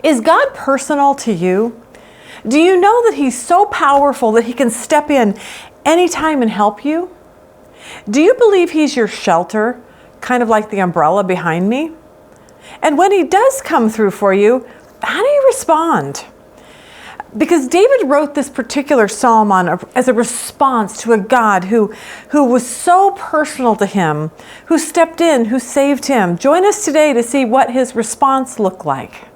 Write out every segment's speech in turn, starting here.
Is God personal to you? Do you know that He's so powerful that He can step in anytime and help you? Do you believe He's your shelter, kind of like the umbrella behind me? And when He does come through for you, how do you respond? Because David wrote this particular psalm as a response to a God who was so personal to him, who stepped in, who saved him. Join us today to see what his response looked like.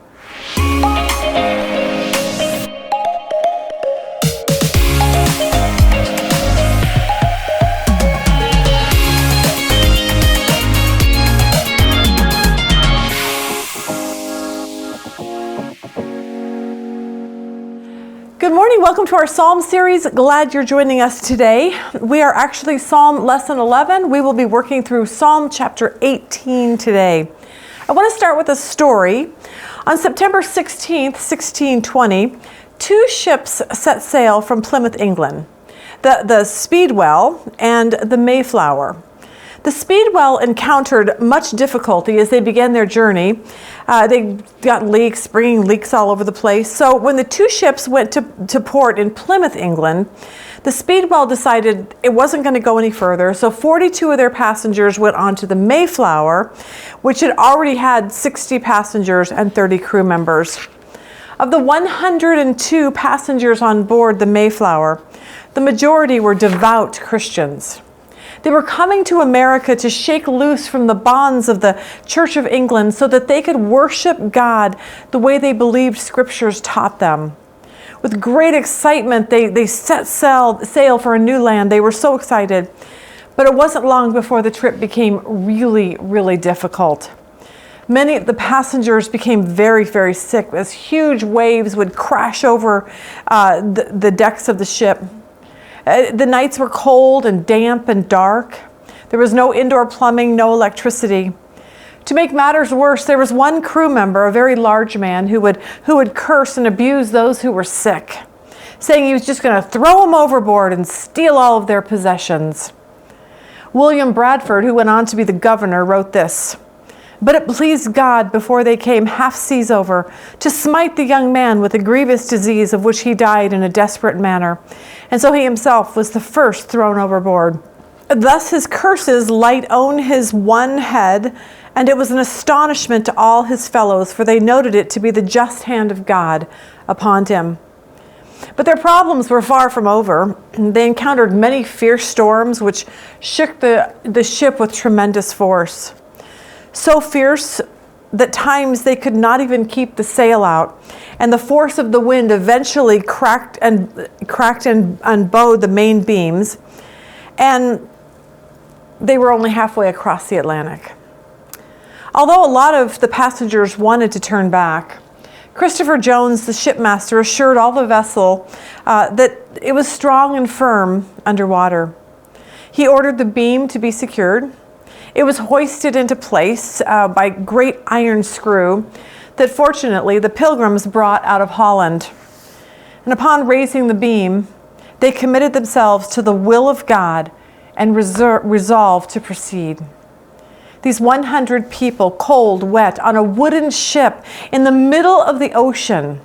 Good morning. Welcome to our Psalm series. Glad you're joining us today. We are actually Psalm Lesson 11. We will be working through Psalm chapter 18 today. I want to start with a story. On September 16th, 1620, two ships set sail from Plymouth, England, the Speedwell and the Mayflower. The Speedwell encountered much difficulty as they began their journey. They got leaks, bringing leaks all over the place. So when the two ships went to port in Plymouth, England, the Speedwell decided it wasn't going to go any further. So 42 of their passengers went on to the Mayflower, which had already had 60 passengers and 30 crew members. Of the 102 passengers on board the Mayflower, the majority were devout Christians. They were coming to America to shake loose from the bonds of the Church of England so that they could worship God the way they believed scriptures taught them. With great excitement, they set sail for a new land. They were so excited. But it wasn't long before the trip became really, really difficult. Many of the passengers became very, very sick as huge waves would crash over the decks of the ship. The nights were cold and damp and dark. There was no indoor plumbing, no electricity. To make matters worse, there was one crew member, a very large man, who would curse and abuse those who were sick, saying he was just going to throw them overboard and steal all of their possessions. William Bradford, who went on to be the governor, wrote this: "But it pleased God, before they came half seas over, to smite the young man with a grievous disease, of which he died in a desperate manner. And so he himself was the first thrown overboard. Thus his curses light on his one head, and it was an astonishment to all his fellows, for they noted it to be the just hand of God upon him." But their problems were far from over. They encountered many fierce storms, which shook the ship with tremendous force. So fierce that times they could not even keep the sail out, and the force of the wind eventually cracked and bowed the main beams, and they were only halfway across the Atlantic. Although a lot of the passengers wanted to turn back, Christopher Jones, the shipmaster, assured all the vessel that it was strong and firm underwater. He ordered the beam to be secured. It was hoisted into place by great iron screw that fortunately the Pilgrims brought out of Holland. And upon raising the beam, they committed themselves to the will of God and resolved to proceed. These 100 people, cold, wet, on a wooden ship in the middle of the ocean,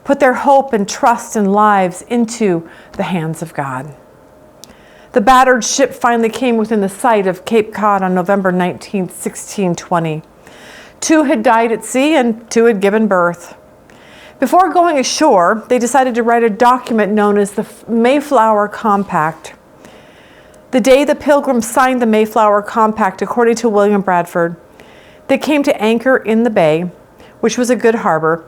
put their hope and trust and lives into the hands of God. The battered ship finally came within the sight of Cape Cod on November 19, 1620. 2 had died at sea and 2 had given birth. Before going ashore, they decided to write a document known as the Mayflower Compact. The day the Pilgrims signed the Mayflower Compact, according to William Bradford, they came to anchor in the bay, which was a good harbor,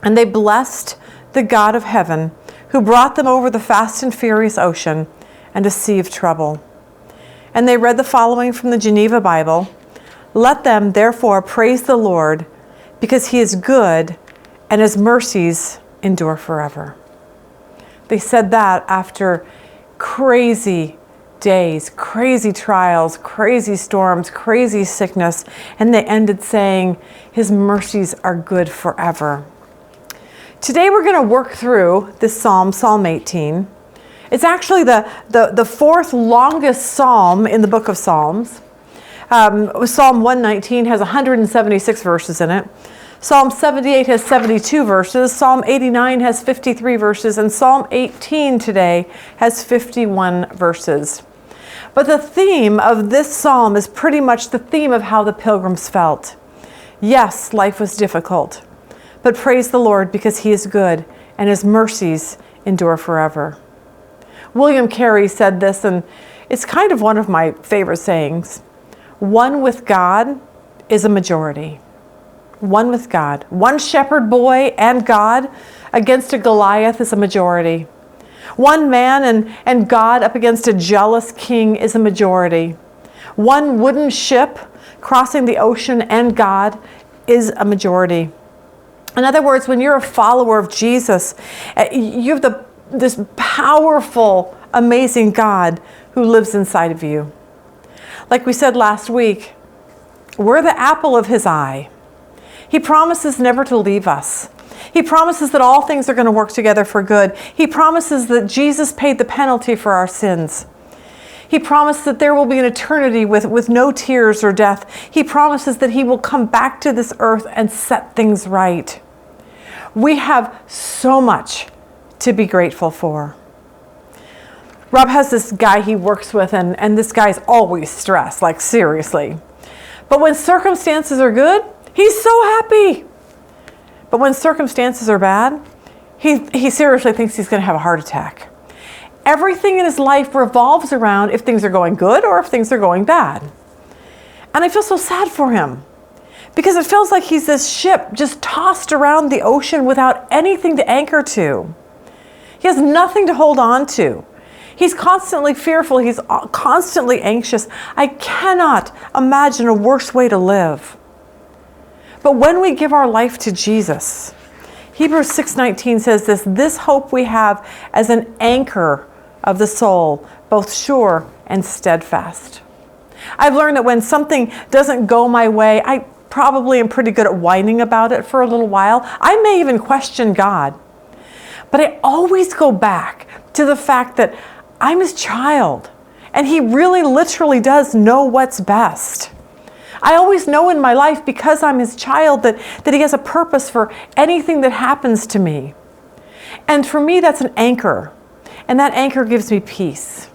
and they blessed the God of heaven, who brought them over the fast and furious ocean and a sea of trouble. And they read the following from the Geneva Bible: "Let them therefore praise the Lord, because he is good, and his mercies endure forever." They said that after crazy days, crazy trials, crazy storms, crazy sickness, and they ended saying, "His mercies are good forever." Today we're going to work through this psalm, Psalm 18. It's actually the fourth longest psalm in the book of Psalms. Psalm 119 has 176 verses in it. Psalm 78 has 72 verses, Psalm 89 has 53 verses, and Psalm 18 today has 51 verses. But the theme of this psalm is pretty much the theme of how the pilgrims felt. Yes, life was difficult, but praise the Lord because He is good and His mercies endure forever. William Carey said this, and it's kind of one of my favorite sayings. One with God is a majority. One with God. One shepherd boy and God against a Goliath is a majority. One man and God up against a jealous king is a majority. One wooden ship crossing the ocean and God is a majority. In other words, when you're a follower of Jesus, you have this powerful, amazing God who lives inside of you. Like we said last week, we're the apple of His eye. He promises never to leave us. He promises that all things are going to work together for good. He promises that Jesus paid the penalty for our sins. He promised that there will be an eternity with no tears or death. He promises that He will come back to this earth and set things right. We have so much to be grateful for. Rob has this guy he works with, and this guy's always stressed, like seriously. But when circumstances are good, he's so happy. But when circumstances are bad, he seriously thinks he's going to have a heart attack. Everything in his life revolves around if things are going good or if things are going bad. And I feel so sad for him because it feels like he's this ship just tossed around the ocean without anything to anchor to. He has nothing to hold on to. He's constantly fearful. He's constantly anxious. I cannot imagine a worse way to live. But when we give our life to Jesus, Hebrews 6:19 says this hope we have as an anchor of the soul, both sure and steadfast. I've learned that when something doesn't go my way, I probably am pretty good at whining about it for a little while. I may even question God. But I always go back to the fact that I'm His child, and He really literally does know what's best. I always know in my life, because I'm His child, that He has a purpose for anything that happens to me. And for me, that's an anchor. And that anchor gives me peace.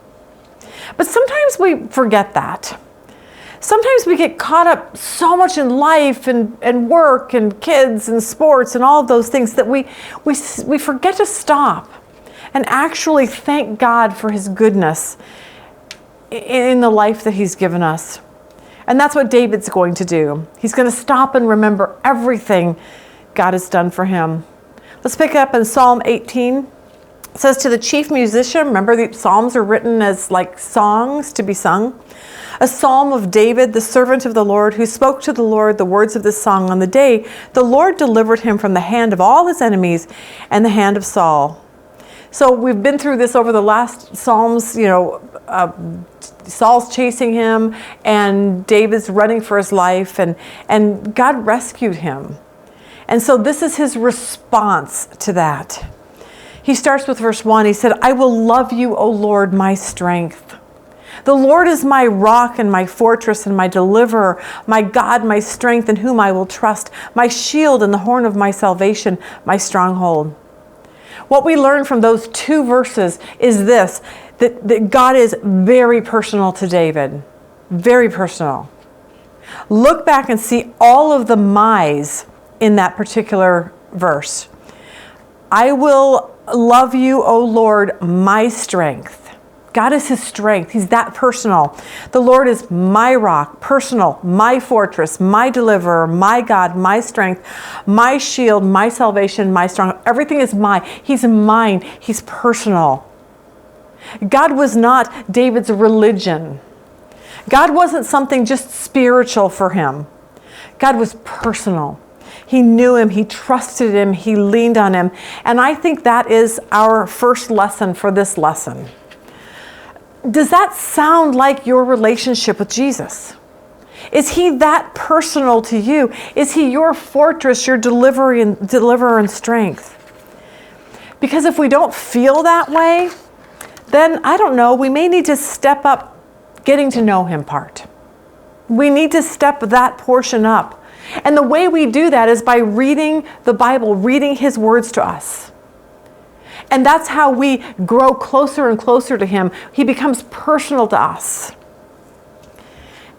But sometimes we forget that. Sometimes we get caught up so much in life and work and kids and sports and all of those things that we forget to stop and actually thank God for His goodness in the life that He's given us. And that's what David's going to do. He's going to stop and remember everything God has done for him. Let's pick up in Psalm 18. It says, to the chief musician, remember the Psalms are written as like songs to be sung. A psalm of David, the servant of the Lord, who spoke to the Lord the words of this song on the day the Lord delivered him from the hand of all his enemies and the hand of Saul. So we've been through this over the last Psalms, Saul's chasing him and David's running for his life and God rescued him. And so this is his response to that. He starts with verse 1. He said, I will love you, O Lord, my strength. The Lord is my rock and my fortress and my deliverer, my God, my strength, in whom I will trust, my shield and the horn of my salvation, my stronghold. What we learn from those two verses is this, that God is very personal to David. Very personal. Look back and see all of the my's in that particular verse. I will love you, O Lord, my strength. God is his strength. He's that personal. The Lord is my rock, personal, my fortress, my deliverer, my God, my strength, my shield, my salvation, my strong. Everything is mine. He's mine. He's personal. God was not David's religion. God wasn't something just spiritual for him. God was personal. He knew him. He trusted him. He leaned on him. And I think that is our first lesson for this lesson. Does that sound like your relationship with Jesus? Is he that personal to you? Is he your fortress, your deliverer and strength? Because if we don't feel that way, then I don't know, we may need to step up getting to know him part. We need to step that portion up And the way we do that is by reading the Bible, reading his words to us. And that's how we grow closer and closer to him. He becomes personal to us.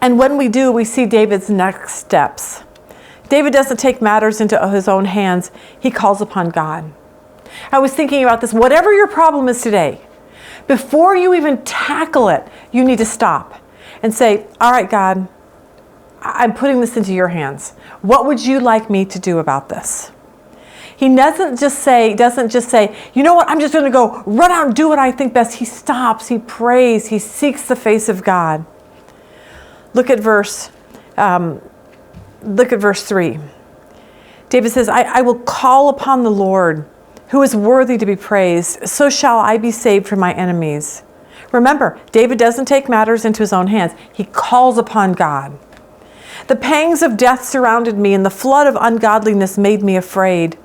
And when we do, we see David's next steps. David doesn't take matters into his own hands. He calls upon God. I was thinking about this. Whatever your problem is today, before you even tackle it, you need to stop and say, all right, God, I'm putting this into your hands. What would you like me to do about this? He doesn't just say, you know what, I'm just going to go run out and do what I think best. He stops, he prays, he seeks the face of God. Look at verse 3. David says, I will call upon the Lord, who is worthy to be praised. So shall I be saved from my enemies. Remember, David doesn't take matters into his own hands. He calls upon God. The pangs of death surrounded me, and the flood of ungodliness made me afraid.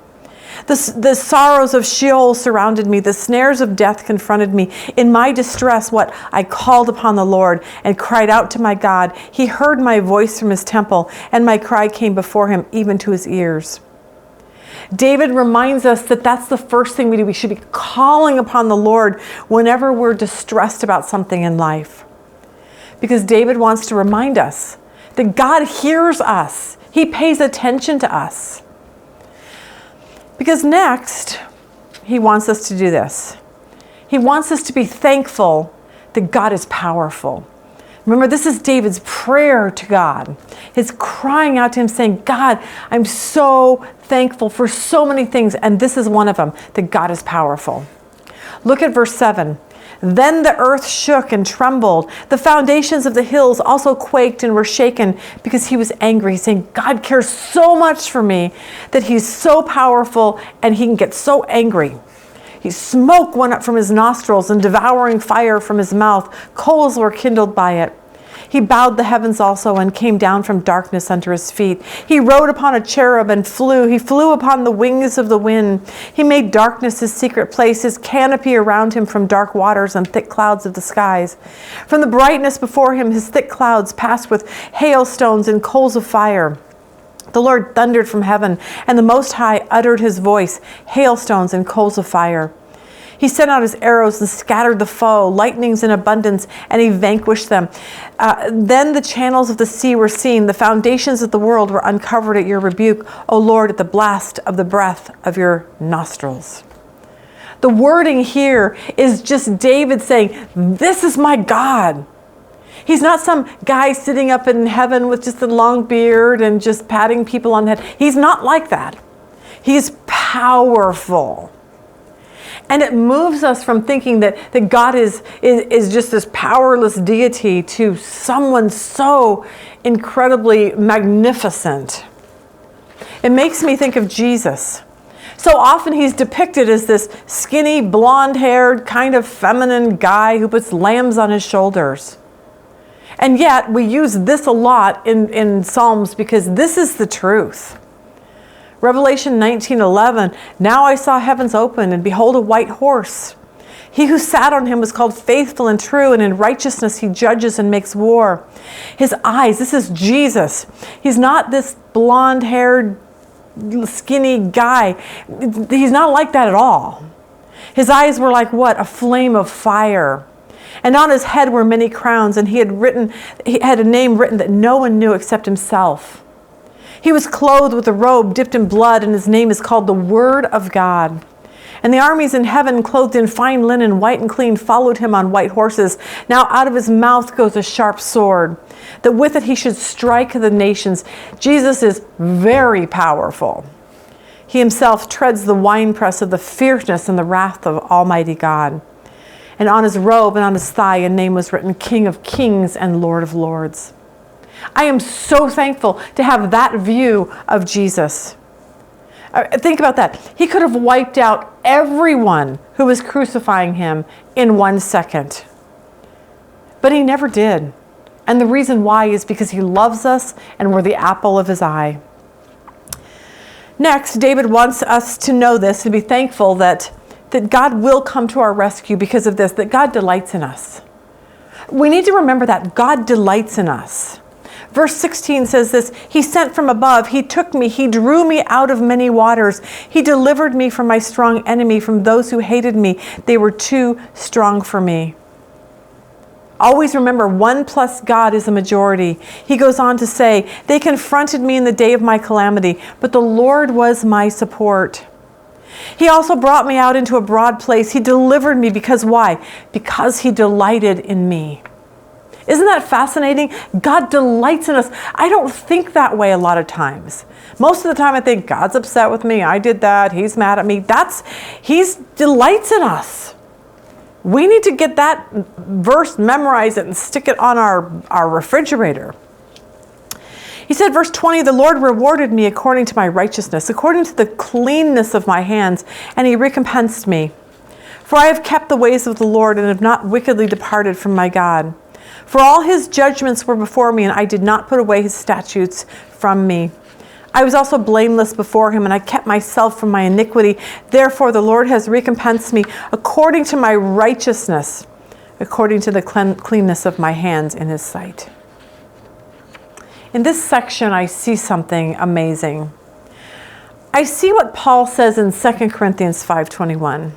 The sorrows of Sheol surrounded me. The snares of death confronted me. In my distress, I called upon the Lord and cried out to my God. He heard my voice from his temple, and my cry came before him, even to his ears. David reminds us that that's the first thing we do. We should be calling upon the Lord whenever we're distressed about something in life. Because David wants to remind us that God hears us. He pays attention to us. Because next, he wants us to do this. He wants us to be thankful that God is powerful. Remember, this is David's prayer to God. His crying out to him saying, God, I'm so thankful for so many things, and this is one of them, that God is powerful. Look at verse 7. Then the earth shook and trembled. The foundations of the hills also quaked and were shaken because he was angry, saying, God cares so much for me that he's so powerful and he can get so angry. Smoke went up from his nostrils and devouring fire from his mouth. Coals were kindled by it. He bowed the heavens also and came down from darkness under his feet. He rode upon a cherub and flew. He flew upon the wings of the wind. He made darkness his secret place, his canopy around him from dark waters and thick clouds of the skies. From the brightness before him, his thick clouds passed with hailstones and coals of fire. The Lord thundered from heaven, and the Most High uttered his voice, hailstones and coals of fire. He sent out his arrows and scattered the foe, lightnings in abundance, and he vanquished them. Then the channels of the sea were seen. The foundations of the world were uncovered at your rebuke, O Lord, at the blast of the breath of your nostrils. The wording here is just David saying, this is my God. He's not some guy sitting up in heaven with just a long beard and just patting people on the head. He's not like that. He's powerful. And it moves us from thinking that God is just this powerless deity to someone so incredibly magnificent. It makes me think of Jesus. So often he's depicted as this skinny, blonde-haired, kind of feminine guy who puts lambs on his shoulders. And yet we use this a lot in Psalms because this is the truth. Revelation 19:11, now I saw heavens open, and behold a white horse. He who sat on him was called Faithful and True, and in righteousness he judges and makes war. His eyes, this is Jesus. He's not this blonde-haired, skinny guy. He's not like that at all. His eyes were like what? A flame of fire. And on his head were many crowns, and he had a name written that no one knew except himself. He was clothed with a robe dipped in blood, and his name is called the Word of God. And the armies in heaven, clothed in fine linen, white and clean, followed him on white horses. Now out of his mouth goes a sharp sword, that with it he should strike the nations. Jesus is very powerful. He himself treads the winepress of the fierceness and the wrath of Almighty God. And on his robe and on his thigh a name was written, King of Kings and Lord of Lords. I am so thankful to have that view of Jesus. Think about that. He could have wiped out everyone who was crucifying him in 1 second. But he never did. And the reason why is because he loves us and we're the apple of his eye. Next, David wants us to know this and be thankful that God will come to our rescue because of this, that God delights in us. We need to remember that God delights in us. Verse 16 says this, he sent from above, he took me, he drew me out of many waters. He delivered me from my strong enemy, from those who hated me. They were too strong for me. Always remember, 1 plus God is a majority. He goes on to say, they confronted me in the day of my calamity, but the Lord was my support. He also brought me out into a broad place. He delivered me because why? Because he delighted in me. Isn't that fascinating? God delights in us. I don't think that way a lot of times. Most of the time I think God's upset with me. I did that. He's mad at me. He delights in us. We need to get that verse, memorize it, and stick it on our refrigerator. He said, verse 20, the Lord rewarded me according to my righteousness, according to the cleanness of my hands, and he recompensed me. For I have kept the ways of the Lord and have not wickedly departed from my God. For all his judgments were before me, and I did not put away his statutes from me. I was also blameless before him, and I kept myself from my iniquity. Therefore the Lord has recompensed me according to my righteousness, according to the cleanness of my hands in his sight. In this section, I see something amazing. I see what Paul says in 2 Corinthians 5:21.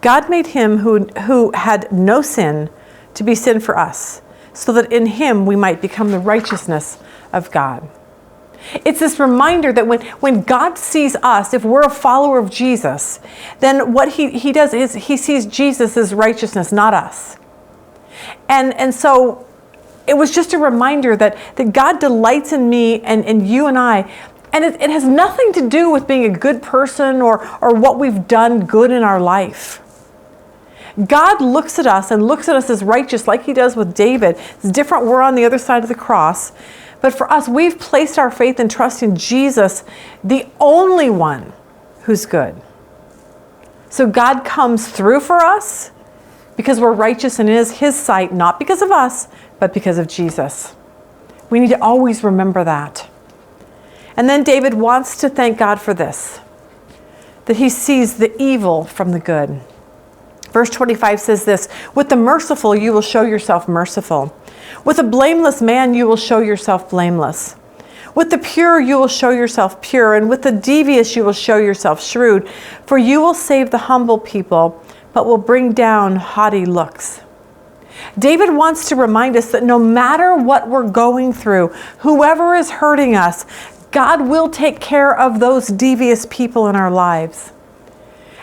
God made him who had no sin to be sin for us, so that in him we might become the righteousness of God. It's this reminder that when God sees us, if we're a follower of Jesus, then what he does is he sees Jesus as righteousness, not us. And so it was just a reminder that God delights in me and you and I. And it has nothing to do with being a good person or what we've done good in our life. God looks at us and looks at us as righteous like he does with David. It's different. We're on the other side of the cross. But for us, we've placed our faith and trust in Jesus, the only one who's good. So God comes through for us because we're righteous in his sight, not because of us, but because of Jesus. We need to always remember that. And then David wants to thank God for this, that he sees the evil from the good. Verse 25 says this, with the merciful you will show yourself merciful. With a blameless man you will show yourself blameless. With the pure you will show yourself pure, and with the devious you will show yourself shrewd. For you will save the humble people, but will bring down haughty looks. David wants to remind us that no matter what we're going through, whoever is hurting us, God will take care of those devious people in our lives.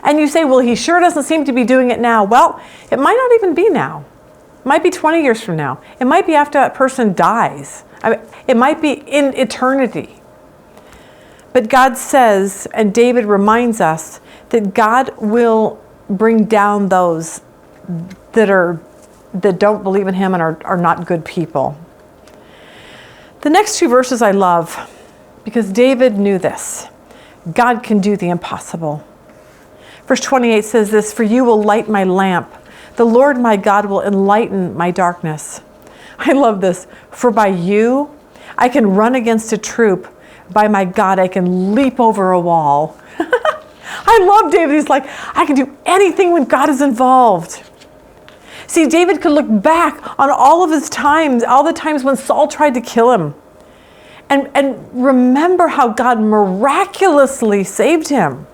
And you say, well, he sure doesn't seem to be doing it now. Well, it might not even be now. It might be 20 years from now. It might be after that person dies. It might be in eternity. But God says, and David reminds us, that God will bring down those that don't believe in him and are not good people. The next two verses I love because David knew this. God can do the impossible. Verse 28 says this, for you will light my lamp. The Lord my God will enlighten my darkness. I love this. For by you I can run against a troop. By my God I can leap over a wall. I love David. He's like, I can do anything when God is involved. See, David could look back on all of his times, all the times when Saul tried to kill him, and remember how God miraculously saved him.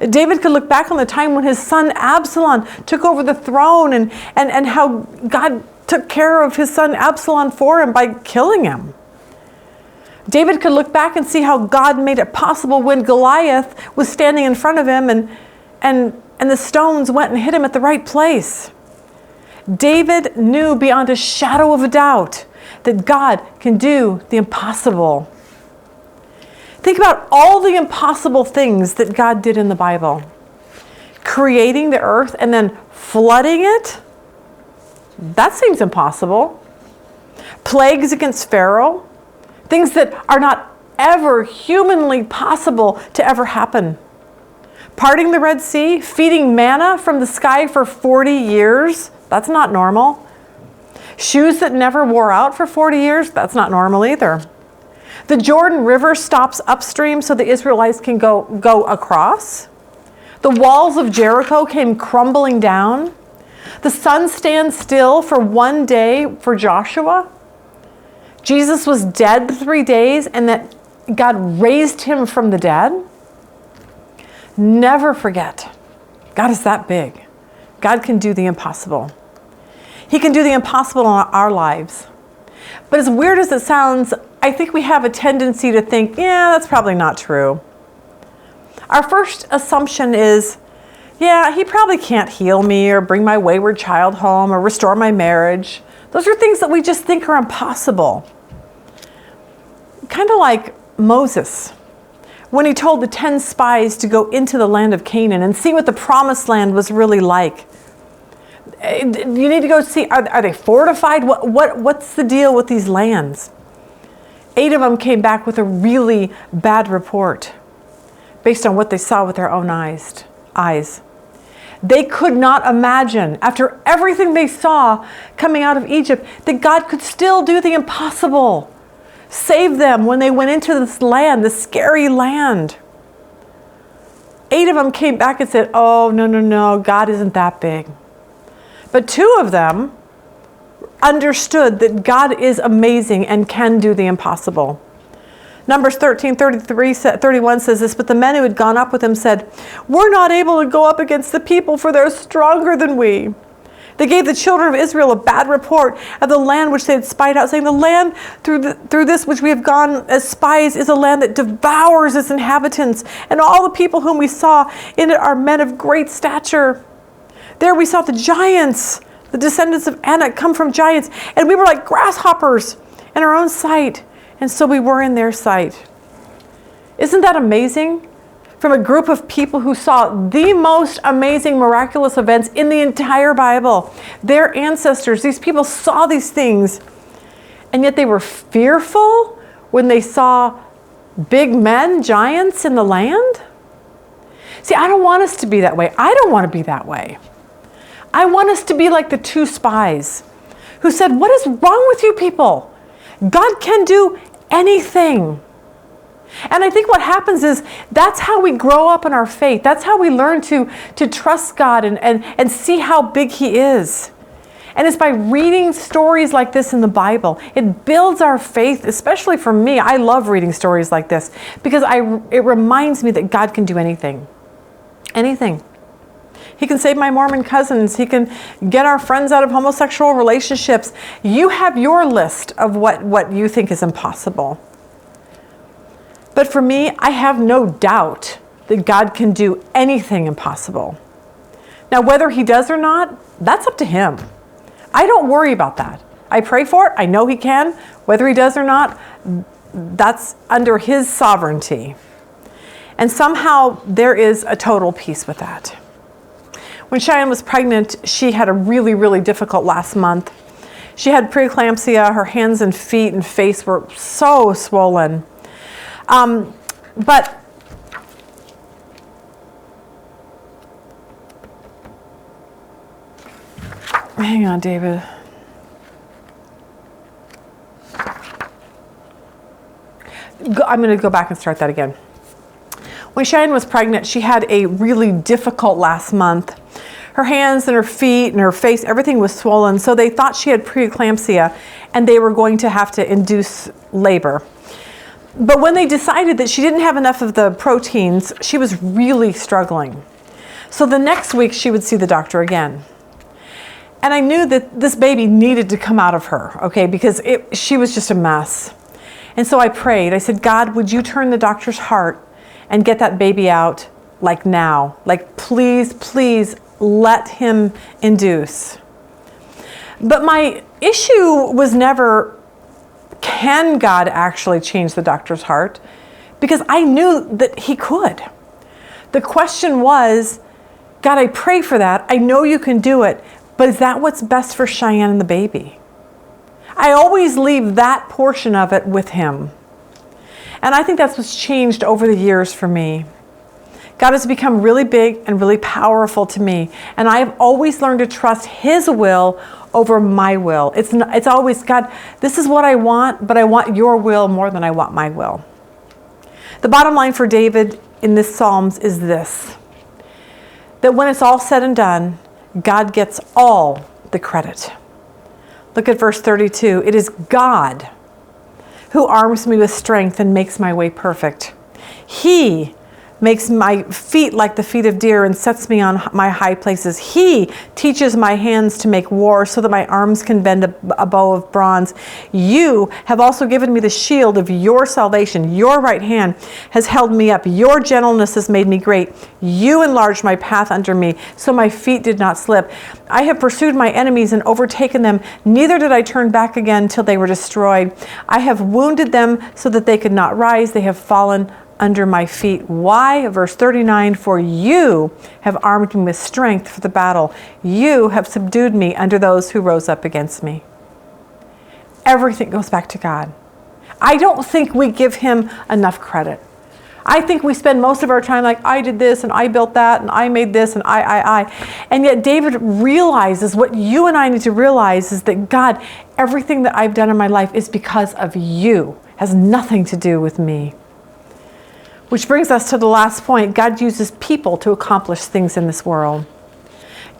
David could look back on the time when his son Absalom took over the throne and how God took care of his son Absalom for him by killing him. David could look back and see how God made it possible when Goliath was standing in front of him and the stones went and hit him at the right place. David knew beyond a shadow of a doubt that God can do the impossible. Think about all the impossible things that God did in the Bible. Creating the earth and then flooding it? That seems impossible. Plagues against Pharaoh? Things that are not ever humanly possible to ever happen. Parting the Red Sea? Feeding manna from the sky for 40 years? That's not normal. Shoes that never wore out for 40 years? That's not normal either. The Jordan River stops upstream so the Israelites can go across. The walls of Jericho came crumbling down. The sun stands still for one day for Joshua. Jesus was dead 3 days and that God raised him from the dead? Never forget, God is that big. God can do the impossible. He can do the impossible in our lives. But as weird as it sounds, I think we have a tendency to think, yeah, that's probably not true. Our first assumption is, yeah, he probably can't heal me or bring my wayward child home or restore my marriage. Those are things that we just think are impossible. Kind of like Moses, when he told the 10 spies to go into the land of Canaan and see what the promised land was really like. You need to go see, are they fortified? What's the deal with these lands? 8 of them came back with a really bad report based on what they saw with their own eyes. They could not imagine, after everything they saw coming out of Egypt, that God could still do the impossible. Save them when they went into this land, this scary land. 8 of them came back and said, oh, no, God isn't that big. But 2 of them understood that God is amazing and can do the impossible. Numbers 13:31 says this, but the men who had gone up with him said, we're not able to go up against the people, for they're stronger than we. They gave the children of Israel a bad report of the land which they had spied out, saying, the land through this which we have gone as spies is a land that devours its inhabitants, and all the people whom we saw in it are men of great stature. There we saw the giants, the descendants of Anak, come from giants, and we were like grasshoppers in our own sight, and so we were in their sight. Isn't that amazing? From a group of people who saw the most amazing miraculous events in the entire Bible. Their ancestors, these people saw these things, and yet they were fearful when they saw big men, giants in the land. See, I don't want us to be that way. I don't want to be that way. I want us to be like the 2 spies who said, what is wrong with you people? God can do anything. And I think what happens is that's how we grow up in our faith. That's how we learn to trust God and see how big he is. And it's by reading stories like this in the Bible. It builds our faith, especially for me. I love reading stories like this because it reminds me that God can do anything. Anything. He can save my Mormon cousins. He can get our friends out of homosexual relationships. You have your list of what you think is impossible. But for me, I have no doubt that God can do anything impossible. Now, whether he does or not, that's up to him. I don't worry about that. I pray for it. I know he can. Whether he does or not, that's under his sovereignty. And somehow there is a total peace with that. When Cheyenne was pregnant, she had a really, really difficult last month. She had preeclampsia. Her hands and feet and face were so swollen. But hang on, David. I'm going to go back and start that again. When Cheyenne was pregnant, she had a really difficult last month. Her hands and her feet and her face, everything was swollen. So they thought she had preeclampsia and they were going to have to induce labor. But when they decided that she didn't have enough of the proteins, she was really struggling. So the next week she would see the doctor again. And I knew that this baby needed to come out of her, okay, because she was just a mess. And so I prayed. I said, God, would you turn the doctor's heart and get that baby out like now? Like, please, please let him induce. But my issue was never, can God actually change the doctor's heart? Because I knew that he could. The question was, God, I pray for that. I know you can do it, but is that what's best for Cheyenne and the baby? I always leave that portion of it with him. And I think that's what's changed over the years for me. God has become really big and really powerful to me. And I've always learned to trust his will over my will. It's always, God, this is what I want, but I want your will more than I want my will. The bottom line for David in this Psalms is this, that when it's all said and done, God gets all the credit. Look at verse 32. It is God who arms me with strength and makes my way perfect. He makes my feet like the feet of deer and sets me on my high places. He teaches my hands to make war so that my arms can bend a bow of bronze. You have also given me the shield of your salvation. Your right hand has held me up. Your gentleness has made me great. You enlarged my path under me so my feet did not slip. I have pursued my enemies and overtaken them. Neither did I turn back again till they were destroyed. I have wounded them so that they could not rise. They have fallen under my feet. Why? Verse 39, for you have armed me with strength for the battle. You have subdued me under those who rose up against me. Everything goes back to God. I don't think we give him enough credit. I think we spend most of our time like, I did this and I built that and I made this and I. And yet David realizes what you and I need to realize is that God, everything that I've done in my life is because of you. It has nothing to do with me. Which brings us to the last point. God uses people to accomplish things in this world.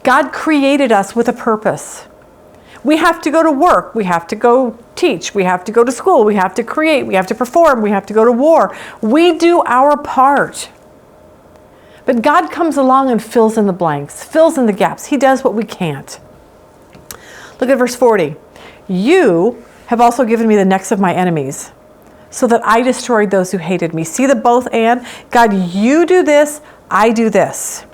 God created us with a purpose. We have to go to work. We have to go teach. We have to go to school. We have to create. We have to perform. We have to go to war. We do our part. But God comes along and fills in the blanks, fills in the gaps. He does what we can't. Look at verse 40. You have also given me the necks of my enemies, so that I destroyed those who hated me. See the both and? God, you do this, I do this.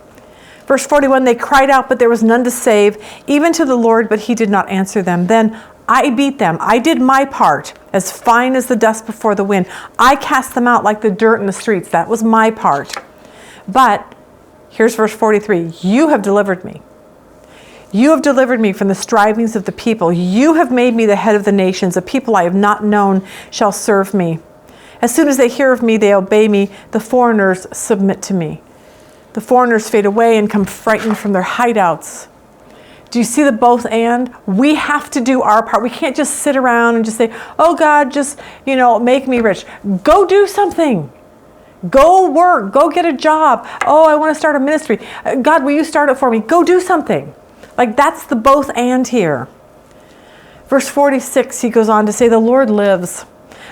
Verse 41, they cried out, but there was none to save, even to the Lord, but he did not answer them. Then I beat them. I did my part, as fine as the dust before the wind. I cast them out like the dirt in the streets. That was my part. But here's verse 43, you have delivered me. You have delivered me from the strivings of the people. You have made me the head of the nations. A people I have not known shall serve me. As soon as they hear of me, they obey me. The foreigners submit to me. The foreigners fade away and come frightened from their hideouts. Do you see the both and? We have to do our part. We can't just sit around and just say, oh God, just, make me rich. Go do something. Go work. Go get a job. Oh, I want to start a ministry. God, will you start it for me? Go do something. Like that's the both and here. Verse 46, he goes on to say, the Lord lives.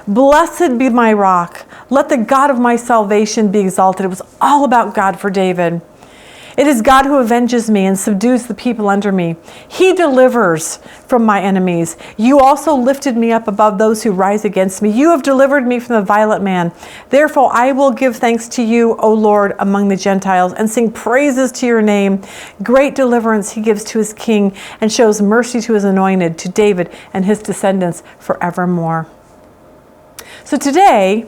Blessed be my rock. Let the God of my salvation be exalted. It was all about God for David. It is God who avenges me and subdues the people under me. He delivers from my enemies. You also lifted me up above those who rise against me. You have delivered me from the violent man. Therefore, I will give thanks to you, O Lord, among the Gentiles, and sing praises to your name. Great deliverance he gives to his king and shows mercy to his anointed, to David and his descendants forevermore. So today,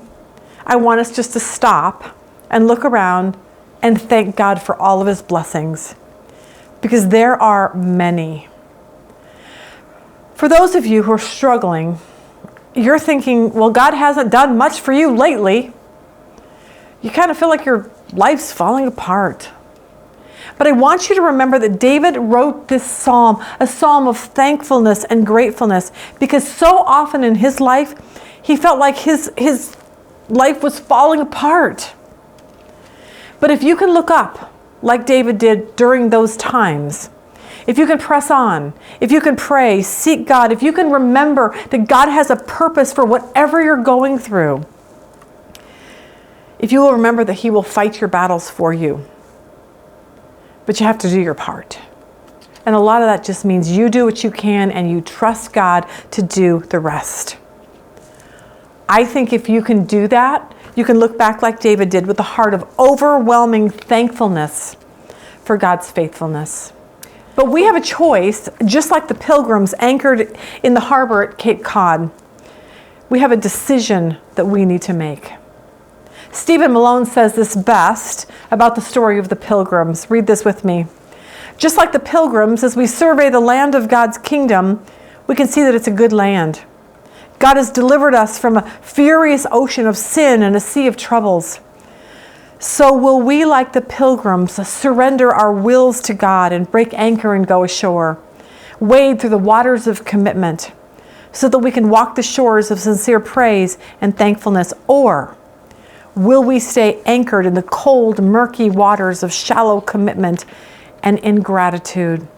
I want us just to stop and look around and thank God for all of his blessings, because there are many. For those of you who are struggling, you're thinking, well, God hasn't done much for you lately. You kind of feel like your life's falling apart. But I want you to remember that David wrote this psalm, a psalm of thankfulness and gratefulness, because so often in his life, he felt like his life was falling apart. But if you can look up like David did during those times, if you can press on, if you can pray, seek God, if you can remember that God has a purpose for whatever you're going through, if you will remember that he will fight your battles for you, but you have to do your part. And a lot of that just means you do what you can and you trust God to do the rest. I think if you can do that, you can look back like David did with a heart of overwhelming thankfulness for God's faithfulness. But we have a choice, just like the pilgrims anchored in the harbor at Cape Cod. We have a decision that we need to make. Stephen Malone says this best about the story of the pilgrims. Read this with me. Just like the pilgrims, as we survey the land of God's kingdom, we can see that it's a good land. God has delivered us from a furious ocean of sin and a sea of troubles. So will we, like the pilgrims, surrender our wills to God and break anchor and go ashore, wade through the waters of commitment, so that we can walk the shores of sincere praise and thankfulness? Or will we stay anchored in the cold, murky waters of shallow commitment and ingratitude?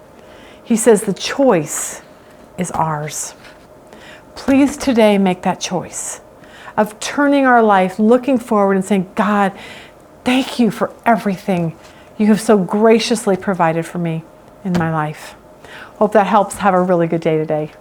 He says the choice is ours. Please today make that choice. of turning our life, looking forward and saying, God, thank you for everything you have so graciously provided for me in my life. Hope that helps. Have a really good day today.